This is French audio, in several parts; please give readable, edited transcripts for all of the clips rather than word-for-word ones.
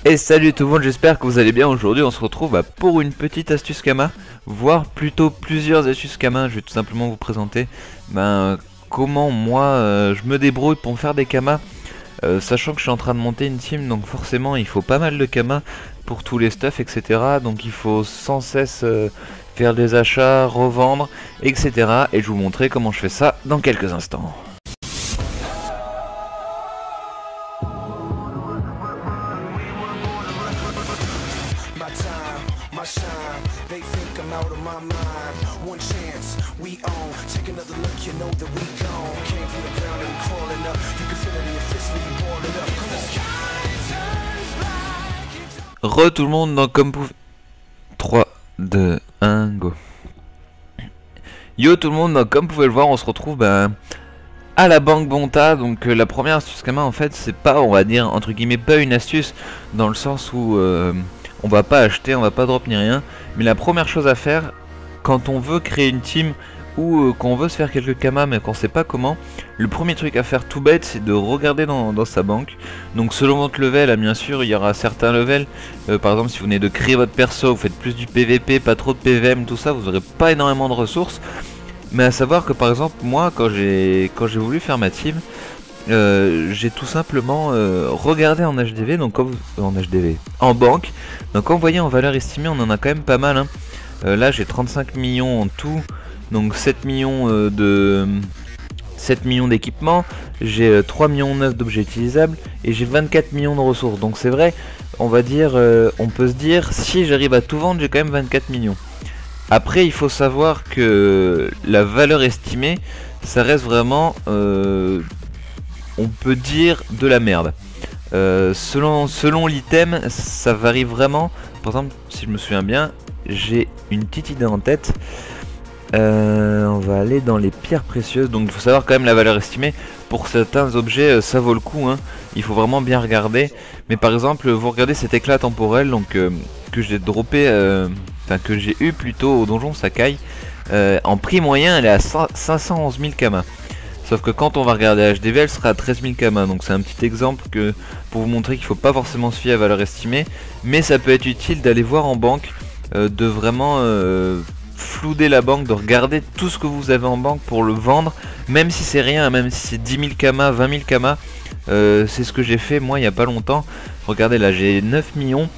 Et salut tout le monde, j'espère que vous allez bien. Aujourd'hui on se retrouve pour une petite astuce Kama, voire plutôt plusieurs astuces Kama. Je vais tout simplement vous présenter comment moi je me débrouille pour me faire des Kamas, sachant que je suis en train de monter une team, donc forcément il faut pas mal de Kamas pour tous les stuff, etc. Donc il faut sans cesse faire des achats, revendre, etc. Et je vais vous montrer comment je fais ça dans quelques instants. Re tout le monde, donc comme vous... 3, 2, 1, go. Yo tout le monde, donc comme vous pouvez le voir, on se retrouve à la banque Bonta. Donc la première astuce Kama, en fait, c'est pas, on va dire, entre guillemets, pas une astuce, dans le sens où on va pas acheter, on va pas drop ni rien. Mais la première chose à faire, quand on veut créer une team, ou qu'on veut se faire quelques Kamas mais qu'on sait pas comment, le premier truc à faire tout bête, c'est de regarder dans sa banque. Donc selon votre level, bien sûr il y aura certains levels, par exemple si vous venez de créer votre perso, vous faites plus du PVP, pas trop de PVM, tout ça, vous aurez pas énormément de ressources. Mais à savoir que par exemple moi quand j'ai voulu faire ma team, j'ai tout simplement regardé en HDV, donc comme en banque. Donc comme vous voyez en valeur estimée on en a quand même pas mal, hein. Là j'ai 35 millions en tout. Donc 7 millions d'équipements, j'ai 3 millions 9 d'objets utilisables et j'ai 24 millions de ressources. Donc c'est vrai, on va dire, on peut se dire, si j'arrive à tout vendre, j'ai quand même 24 millions. Après il faut savoir que la valeur estimée, ça reste vraiment, on peut dire, de la merde. Selon l'item, ça varie vraiment. Par exemple, si je me souviens bien, j'ai une petite idée en tête. On va aller dans les pierres précieuses. Donc il faut savoir quand même la valeur estimée. Pour certains objets ça vaut le coup, hein. Il faut vraiment bien regarder. Mais par exemple vous regardez cet éclat temporel, donc que j'ai droppé, enfin que j'ai eu plutôt au donjon Sakai. En prix moyen elle est à 511 000 Kamas. Sauf que quand on va regarder HDV elle sera à 13 000 Kamas. Donc c'est un petit exemple que pour vous montrer qu'il faut pas forcément se fier à valeur estimée. Mais ça peut être utile d'aller voir en banque, de vraiment flouder la banque, de regarder tout ce que vous avez en banque pour le vendre, même si c'est rien, même si c'est 10 000 Kamas, 20 000 Kamas. C'est ce que j'ai fait moi il y a pas longtemps. Regardez là, j'ai 9 millions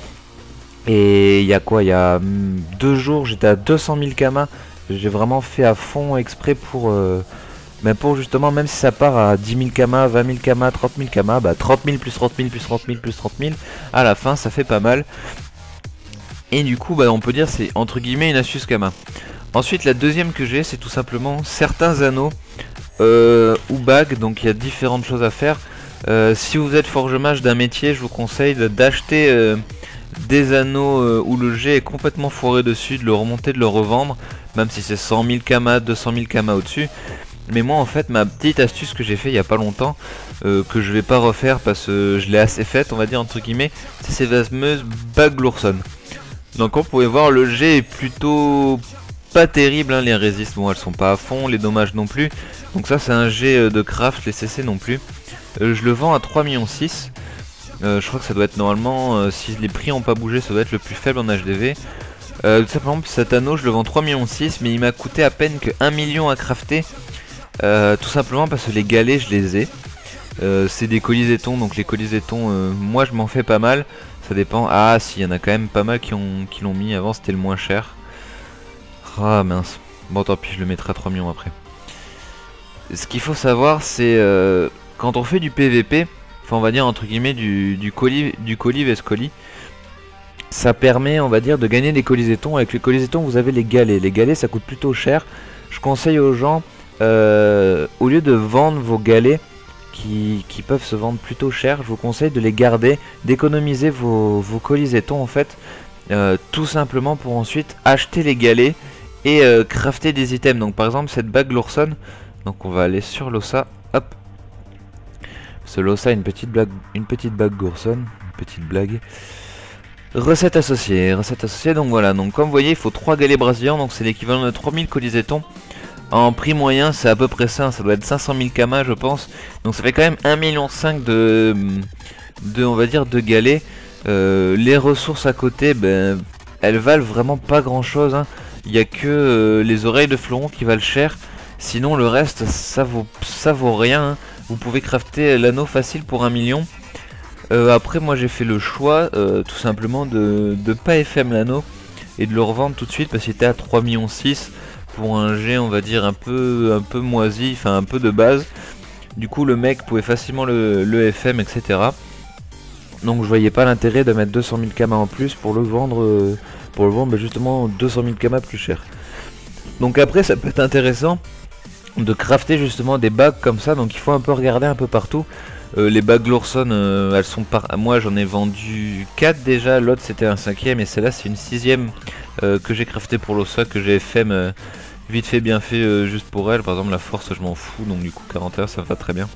et il y a quoi, il y a 2 jours j'étais à 200 000 Kamas. J'ai vraiment fait à fond exprès pour justement, même si ça part à 10 000 Kamas, 20 000 Kamas, 30 000 Kamas, 30 000 plus 30 000 plus 30 000 plus 30 000, à la fin ça fait pas mal. Et du coup on peut dire c'est entre guillemets une astuce Kama. Ensuite la deuxième que j'ai, c'est tout simplement certains anneaux ou bagues. Donc il y a différentes choses à faire. Si vous êtes forge-mage d'un métier, je vous conseille d'acheter des anneaux où le jet est complètement foiré dessus, de le remonter, de le revendre, même si c'est 100 000 Kamas, 200 000 Kamas au dessus. Mais moi en fait ma petite astuce que j'ai fait il y a pas longtemps, que je vais pas refaire parce que je l'ai assez faite, on va dire entre guillemets, c'est ces fameuses bagues l'ourson. Donc on pouvait voir, le jet est plutôt pas terrible, hein. Les résistes, bon, elles sont pas à fond, les dommages non plus. Donc ça c'est un jet de craft, les CC non plus. Je le vends à 3,6 millions. Je crois que ça doit être normalement, si les prix ont pas bougé, ça doit être le plus faible en HDV. Tout simplement cet anneau je le vends 3,6 millions, mais il m'a coûté à peine que 1 million à crafter. Tout simplement parce que les galets je les ai. C'est des colis-étons, donc les colis-étons, moi je m'en fais pas mal. Ça dépend. Ah si, il y en a quand même pas mal qui l'ont mis. Avant c'était le moins cher. Ah mince. Bon tant pis, je le mettrai à 3 millions après. Ce qu'il faut savoir c'est quand on fait du PVP, enfin on va dire entre guillemets du colis vs colis, ça permet on va dire de gagner des colis-étons. Avec les colis-étons vous avez les galets. Les galets ça coûte plutôt cher. Je conseille aux gens, au lieu de vendre vos galets qui peuvent se vendre plutôt cher, je vous conseille de les garder, d'économiser vos colis-étons en fait, tout simplement pour ensuite acheter les galets et crafter des items. Donc par exemple cette bague l'ourson, donc on va aller sur l'ossa, hop, ce l'ossa une petite bague l'ourson, une petite blague. Recette associée, donc voilà, donc comme vous voyez il faut 3 galets brasillants, donc c'est l'équivalent de 3000 colis-étons. En prix moyen c'est à peu près ça doit être 500 000 Kamas je pense. Donc ça fait quand même 1,5 million de on va dire de galets. Les ressources à côté, ben, elles valent vraiment pas grand chose, hein. Il n'y a que les oreilles de fleuron qui valent cher. Sinon le reste ça vaut rien, hein. Vous pouvez crafter l'anneau facile pour 1 million. Après moi j'ai fait le choix tout simplement de pas FM l'anneau et de le revendre tout de suite parce qu'il était à 3,6 millions pour un jet on va dire un peu moisi, enfin un peu de base. Du coup le mec pouvait facilement le FM etc. Donc je voyais pas l'intérêt de mettre 200 000 kamas en plus pour le vendre bah, justement 200 000 kamas plus cher. Donc après ça peut être intéressant de crafter justement des bagues comme ça, donc il faut un peu regarder un peu partout. Les bagues Lawson, elles sont moi j'en ai vendu 4 déjà, l'autre c'était un 5ème et celle-là c'est une 6ème que j'ai crafté pour l'Ossa, que j'ai FM vite fait bien fait juste pour elle. Par exemple la force je m'en fous, donc du coup 41 ça va très bien.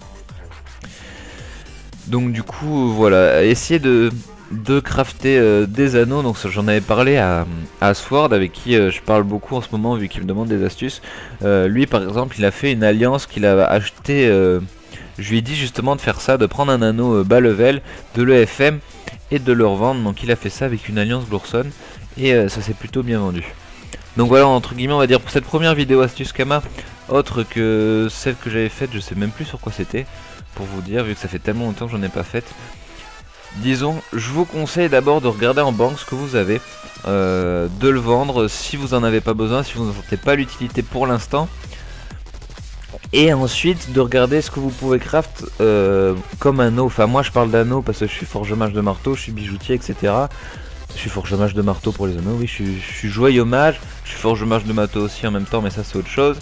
Donc du coup voilà, essayez de crafter des anneaux. Donc j'en avais parlé à Sword avec qui je parle beaucoup en ce moment vu qu'il me demande des astuces. Lui par exemple il a fait une alliance qu'il a acheté, je lui ai dit justement de faire ça, de prendre un anneau bas level, de le FM et de le revendre. Donc il a fait ça avec une alliance Glorson et ça s'est plutôt bien vendu. Donc voilà, entre guillemets on va dire pour cette première vidéo astuce Kama, autre que celle que j'avais faite, je sais même plus sur quoi c'était, pour vous dire, vu que ça fait tellement longtemps que j'en ai pas faite. Disons, je vous conseille d'abord de regarder en banque ce que vous avez, de le vendre si vous en avez pas besoin, si vous n'en sentez pas l'utilité pour l'instant. Et ensuite de regarder ce que vous pouvez craft comme anneau. Enfin moi je parle d'anneau parce que je suis forge-mage de marteau, je suis bijoutier etc. Je suis forge-mage de marteau pour les anneaux, oui, je suis joyau mage, je suis forge-mage de marteau aussi en même temps, mais ça c'est autre chose.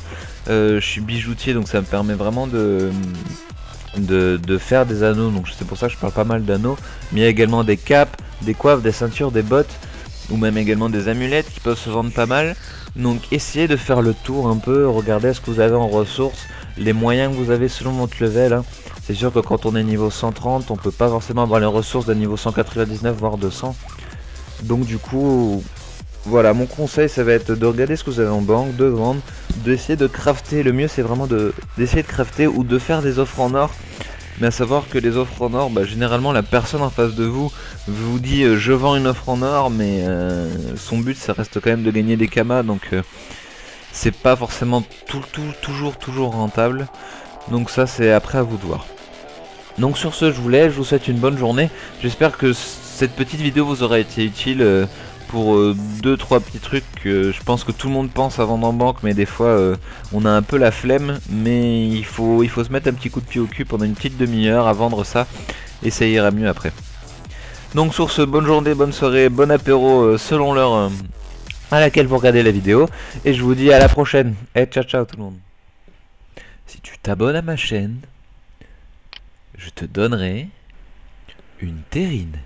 Je suis bijoutier, donc ça me permet vraiment de faire des anneaux, donc c'est pour ça que je parle pas mal d'anneaux. Mais il y a également des capes, des coiffes, des ceintures, des bottes, ou même également des amulettes qui peuvent se vendre pas mal. Donc essayez de faire le tour un peu, regardez ce que vous avez en ressources, les moyens que vous avez selon votre level, hein. C'est sûr que quand on est niveau 130, on peut pas forcément avoir les ressources d'un niveau 199 voire 200. Donc du coup, voilà, mon conseil ça va être de regarder ce que vous avez en banque, de vendre, d'essayer de crafter. Le mieux c'est vraiment d'essayer de crafter ou de faire des offres en or. Mais à savoir que les offres en or, bah, généralement la personne en face de vous vous dit je vends une offre en or, mais son but ça reste quand même de gagner des kamas, donc c'est pas forcément toujours rentable. Donc ça c'est après à vous de voir. Donc sur ce je vous laisse, je vous souhaite une bonne journée. J'espère que cette petite vidéo vous aura été utile pour 2-3 petits trucs que je pense que tout le monde pense à vendre en banque, mais des fois on a un peu la flemme, mais il faut se mettre un petit coup de pied au cul pendant une petite demi-heure à vendre ça et ça ira mieux après. Donc sur ce, bonne journée, bonne soirée, bon apéro selon l'heure à laquelle vous regardez la vidéo, et je vous dis à la prochaine. Et ciao ciao tout le monde. Si tu t'abonnes à ma chaîne, je te donnerai une terrine.